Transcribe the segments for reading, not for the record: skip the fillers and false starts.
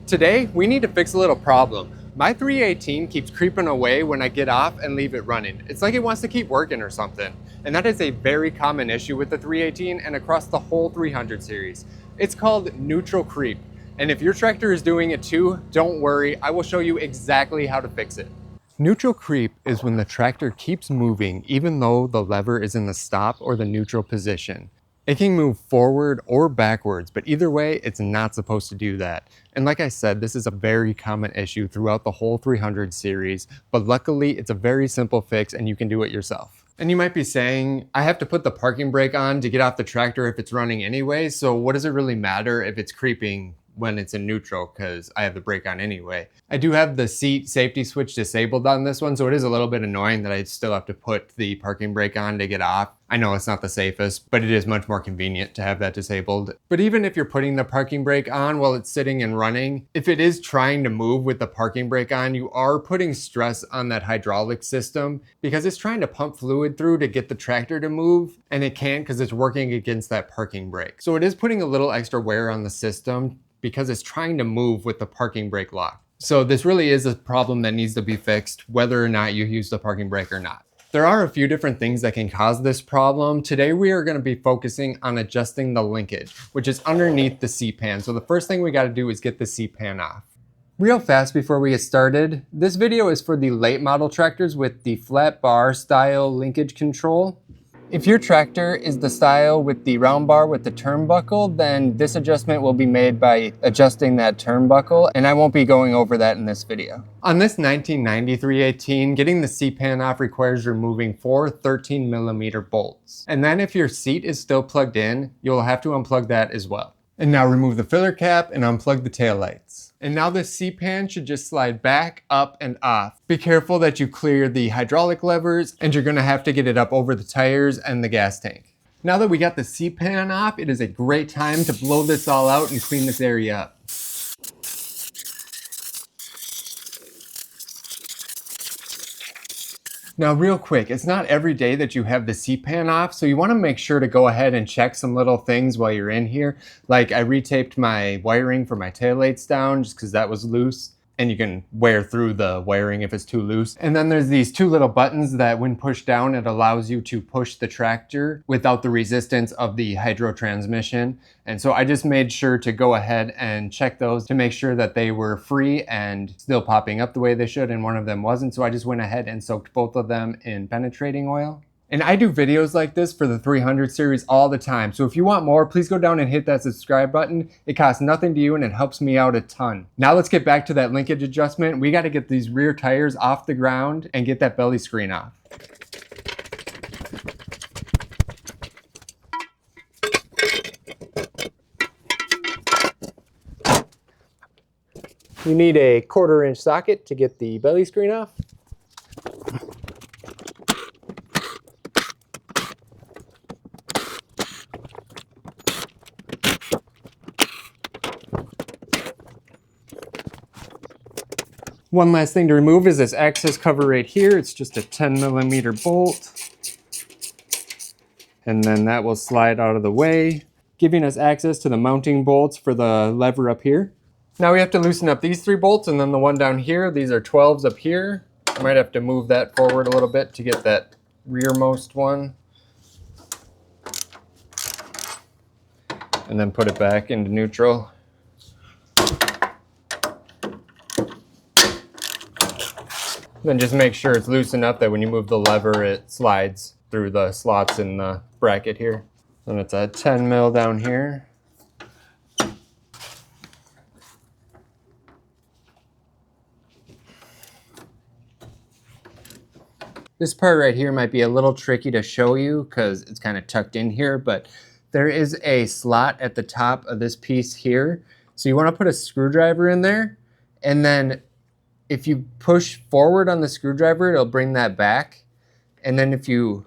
Today, we need to fix a little problem. My 318 keeps creeping away when I get off and leave it running. It's like it wants to keep working or something. And that is a very common issue with the 318 and across the whole 300 series. It's called neutral creep. And if your tractor is doing it too, don't worry, I will show you exactly how to fix it. Neutral creep is when the tractor keeps moving even though the lever is in the stop or the neutral position. It can move forward or backwards, but either way, it's not supposed to do that. And like I said, this is a very common issue throughout the whole 300 series, but luckily it's a very simple fix and you can do it yourself. And you might be saying, I have to put the parking brake on to get off the tractor if it's running anyway, so what does it really matter if it's creeping when it's in neutral because I have the brake on anyway. I do have the seat safety switch disabled on this one, so it is a little bit annoying that I still have to put the parking brake on to get off. I know it's not the safest, but it is much more convenient to have that disabled. But even if you're putting the parking brake on while it's sitting and running, if it is trying to move with the parking brake on, you are putting stress on that hydraulic system because it's trying to pump fluid through to get the tractor to move, and it can't because it's working against that parking brake. So it is putting a little extra wear on the system because it's trying to move with the parking brake lock. So this really is a problem that needs to be fixed whether or not you use the parking brake or not. There are a few different things that can cause this problem. Today we are going to be focusing on adjusting the linkage, which is underneath the seat pan. So the first thing we got to do is get the seat pan off. Real fast before we get started, this video is for the late model tractors with the flat bar style linkage control. If your tractor is the style with the round bar with the turnbuckle, then this adjustment will be made by adjusting that turnbuckle, and I won't be going over that in this video. On this 1990 318, getting the seat pan off requires removing 4 13mm bolts. And then if your seat is still plugged in, you'll have to unplug that as well. And now remove the filler cap and unplug the taillights. And now the seat pan should just slide back, up, and off. Be careful that you clear the hydraulic levers, and you're gonna have to get it up over the tires and the gas tank. Now that we got the seat pan off, it is a great time to blow this all out and clean this area up. Now real quick, it's not every day that you have the seat pan off, so you want to make sure to go ahead and check some little things while you're in here. Like I retaped my wiring for my taillights down just because that was loose. And you can wear through the wiring if it's too loose. And then there's these 2 little buttons that when pushed down, it allows you to push the tractor without the resistance of the hydro transmission. And so I just made sure to go ahead and check those to make sure that they were free and still popping up the way they should, and one of them wasn't. So I just went ahead and soaked both of them in penetrating oil. And I do videos like this for the 300 series all the time. So if you want more, please go down and hit that subscribe button. It costs nothing to you and it helps me out a ton. Now let's get back to that linkage adjustment. We got to get these rear tires off the ground and get that belly screen off. You need a 1/4 inch socket to get the belly screen off. One last thing to remove is this access cover right here. It's just a 10mm bolt. And then that will slide out of the way, giving us access to the mounting bolts for the lever up here. Now we have to loosen up these 3 bolts and then the one down here. These are 12s up here. I might have to move that forward a little bit to get that rearmost one. And then put it back into neutral. Then just make sure it's loose enough that when you move the lever, it slides through the slots in the bracket here. And it's a 10mm down here. This part right here might be a little tricky to show you because it's kind of tucked in here, but there is a slot at the top of this piece here. So you want to put a screwdriver in there, and then if you push forward on the screwdriver, it'll bring that back. And then if you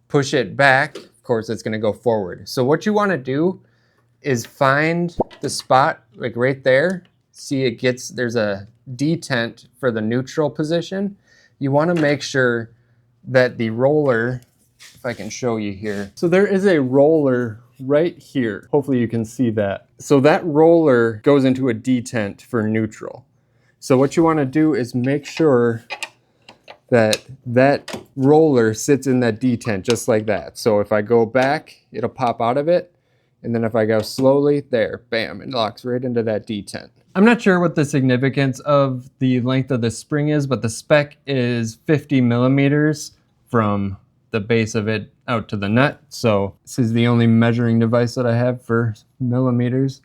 push it back, of course, it's going to go forward. So what you want to do is find the spot like right there. See, there's a detent for the neutral position. You want to make sure that the roller, if I can show you here. So there is a roller right here. Hopefully you can see that. So that roller goes into a detent for neutral. So what you want to do is make sure that that roller sits in that detent just like that. So if I go back, it'll pop out of it. And then if I go slowly, there, bam, it locks right into that detent. I'm not sure what the significance of the length of the spring is, but the spec is 50 millimeters from the base of it out to the nut. So this is the only measuring device that I have for millimeters.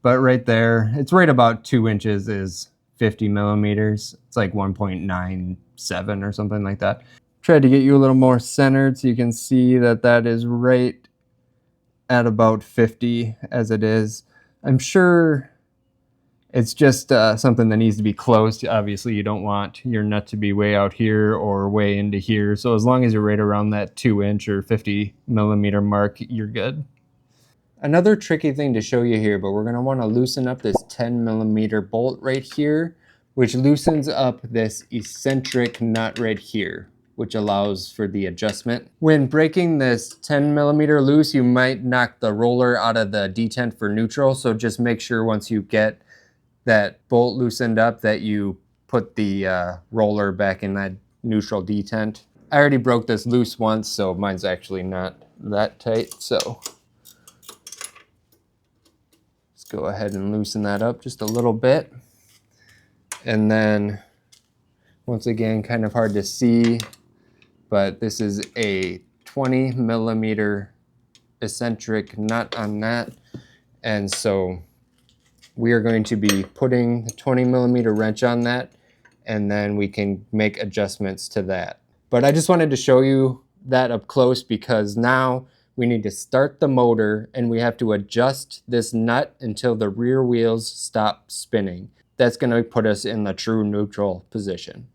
But right there, it's right about 2 inches is 50 millimeters. It's like 1.97 or something like that. Tried to get you a little more centered so you can see that that is right at about 50 as it is. I'm sure it's just something that needs to be close. Obviously, you don't want your nut to be way out here or way into here. So as long as you're right around that 2-inch or 50 millimeter mark, you're good. Another tricky thing to show you here, but we're going to want to loosen up this 10 millimeter bolt right here, which loosens up this eccentric nut right here, which allows for the adjustment. When breaking this 10 millimeter loose, you might knock the roller out of the detent for neutral. So just make sure once you get that bolt loosened up that you put the roller back in that neutral detent. I already broke this loose once, so mine's actually not that tight. So let's go ahead and loosen that up just a little bit. And then once again, kind of hard to see, but this is a 20 millimeter eccentric nut on that. And so we are going to be putting the 20 millimeter wrench on that, and then we can make adjustments to that. But I just wanted to show you that up close because now we need to start the motor and we have to adjust this nut until the rear wheels stop spinning. That's going to put us in the true neutral position.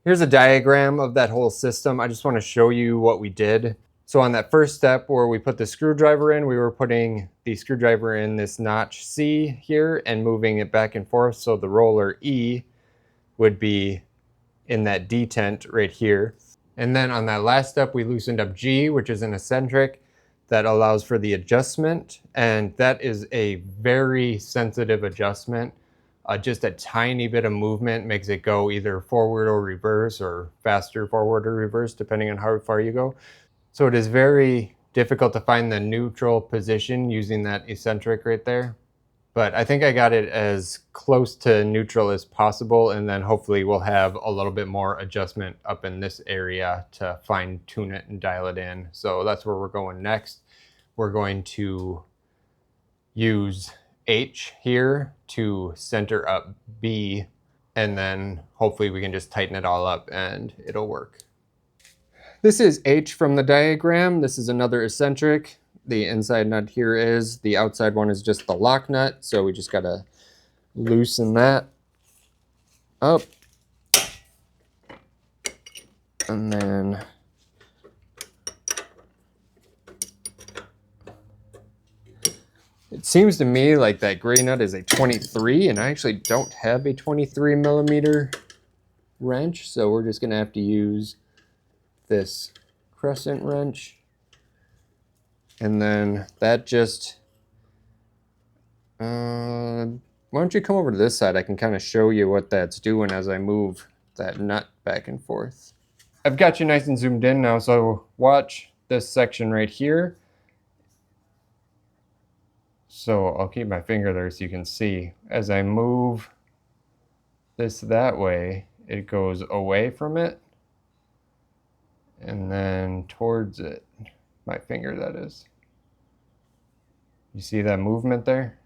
Here's a diagram of that whole system. I just want to show you what we did. So on that first step where we put the screwdriver in, we were putting the screwdriver in this notch C here and moving it back and forth. So the roller E would be in that detent right here. And then on that last step, we loosened up G, which is an eccentric that allows for the adjustment. And that is a very sensitive adjustment. Just a tiny bit of movement makes it go either forward or reverse, or faster forward or reverse, depending on how far you go. So it is very difficult to find the neutral position using that eccentric right there. But I think I got it as close to neutral as possible, and then hopefully we'll have a little bit more adjustment up in this area to fine tune it and dial it in. So that's where we're going next. We're going to use H here to center up B, and then hopefully we can just tighten it all up and it'll work. This is H from the diagram. This is another eccentric. The inside nut here is, the outside one is just the lock nut, so we just gotta loosen that up. And then it seems to me like that gray nut is a 23, and I actually don't have a 23 millimeter wrench, so we're just gonna have to use this crescent wrench. And then that just, why don't you come over to this side? I can kind of show you what that's doing as I move that nut back and forth. I've got you nice and zoomed in now, so watch this section right here. So I'll keep my finger there so you can see. As I move this that way, it goes away from it and then towards it. My finger, that is. You see that movement there?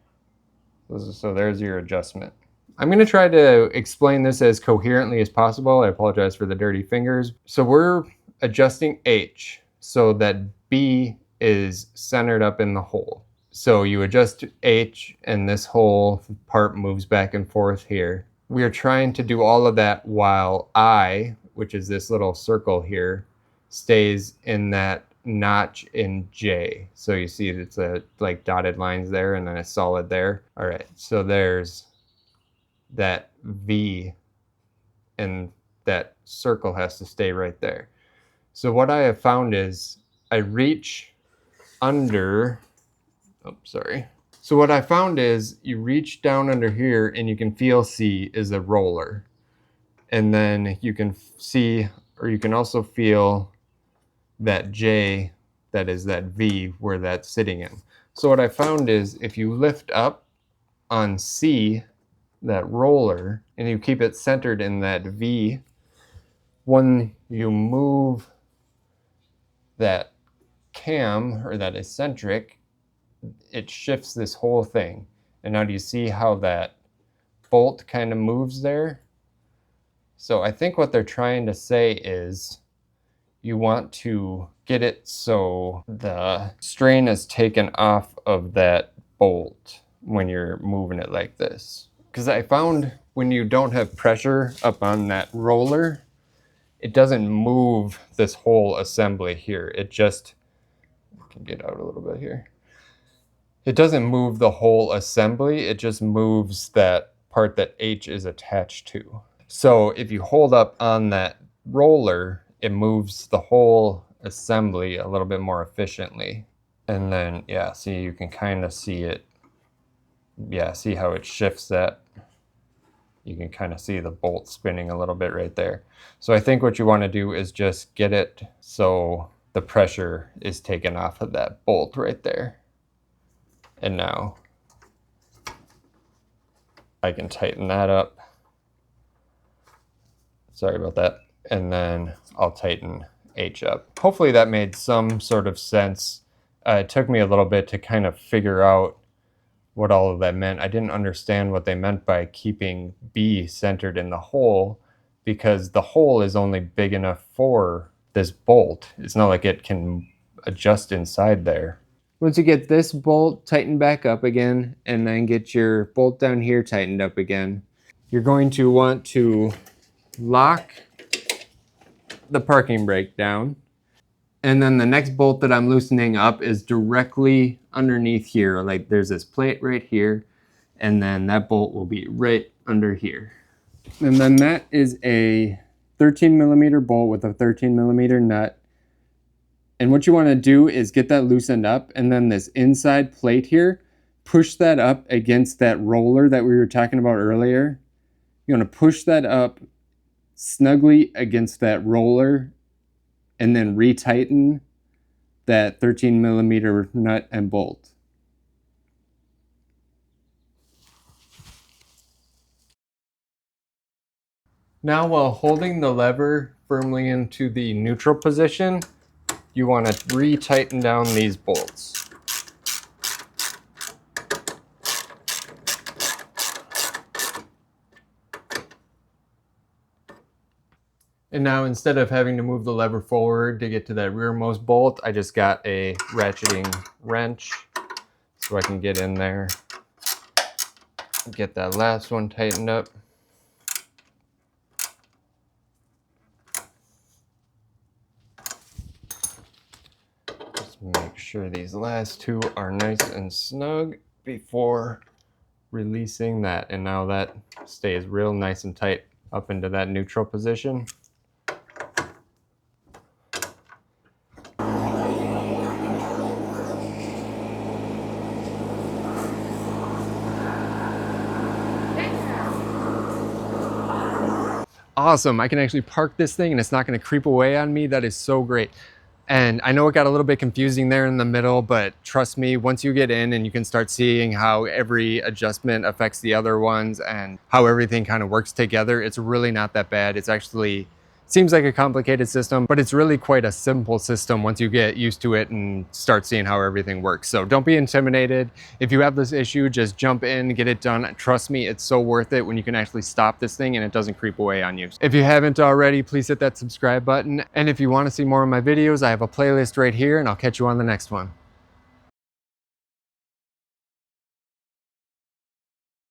So there's your adjustment. I'm going to try to explain this as coherently as possible. I apologize for the dirty fingers. So we're adjusting H so that B is centered up in the hole. So you adjust H and this whole part moves back and forth here. We are trying to do all of that while I, which is this little circle here, stays in that notch in J. So you see it's like dotted lines there and then a solid there. All right, so there's that V and that circle has to stay right there. So what I have found is I reach under, So what I found is you reach down under here and you can feel C is a roller. And then you can see, or you can also feel that J, that is that V, where that's sitting in. So what I found is if you lift up on C, that roller, and you keep it centered in that V, when you move that cam, or that eccentric, it shifts this whole thing. And now do you see how that bolt kind of moves there? So I think what they're trying to say is you want to get it so the strain is taken off of that bolt when you're moving it like this. Because I found when you don't have pressure up on that roller, it doesn't move this whole assembly here. It just, I can get out a little bit here. It doesn't move the whole assembly. It just moves that part that H is attached to. So if you hold up on that roller, it moves the whole assembly a little bit more efficiently. And then, yeah, see, you can kind of see it. Yeah, see how it shifts that? You can kind of see the bolt spinning a little bit right there. So I think what you want to do is just get it so the pressure is taken off of that bolt right there. And now I can tighten that up. Sorry about that. And then I'll tighten H up. Hopefully that made some sort of sense. It took me a little bit to kind of figure out what all of that meant. I didn't understand what they meant by keeping B centered in the hole, because the hole is only big enough for this bolt. It's not like it can adjust inside there. Once you get this bolt tightened back up again, and then get your bolt down here tightened up again, you're going to want to lock the parking brake down. And then the next bolt that I'm loosening up is directly underneath here. Like there's this plate right here, and then that bolt will be right under here. And then that is a 13mm bolt with a 13mm nut. And what you want to do is get that loosened up, and then this inside plate here, push that up against that roller that we were talking about earlier. You want to push that up snugly against that roller, and then retighten that 13mm nut and bolt. Now, while holding the lever firmly into the neutral position, you want to retighten down these bolts. And now, instead of having to move the lever forward to get to that rearmost bolt, I just got a ratcheting wrench so I can get in there, get that last one tightened up. Just make sure these last two are nice and snug before releasing that. And now that stays real nice and tight up into that neutral position. Awesome, I can actually park this thing and it's not gonna creep away on me. That is so great. And I know it got a little bit confusing there in the middle, but trust me, once you get in and you can start seeing how every adjustment affects the other ones and how everything kind of works together, it's really not that bad. It's actually seems like a complicated system, but it's really quite a simple system once you get used to it and start seeing how everything works. So don't be intimidated. If you have this issue, just jump in, get it done. Trust me, it's so worth it when you can actually stop this thing and it doesn't creep away on you. If you haven't already, please hit that subscribe button. And if you want to see more of my videos, I have a playlist right here, and I'll catch you on the next one.